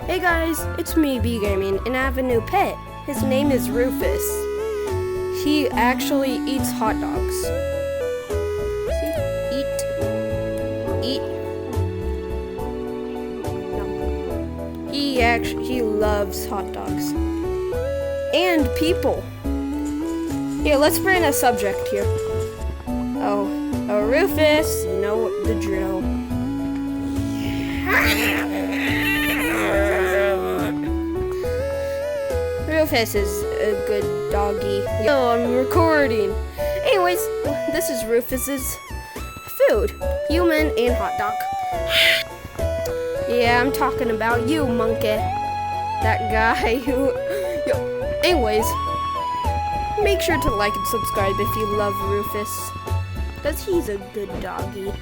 Hey guys, it's me, B Gaming, and I have a new pet. His name is Rufus. He actually eats hot dogs. See? Eat. No. He loves hot dogs. And people. Here, let's bring a subject here. Oh, Rufus, you know the drill. Rufus is a good doggy. Yo, I'm recording. Anyways, this is Rufus's food. Human and hot dog. Yeah, I'm talking about you, monkey. That guy who... Yo. Anyways, make sure to like and subscribe if you love Rufus. Because he's a good doggy.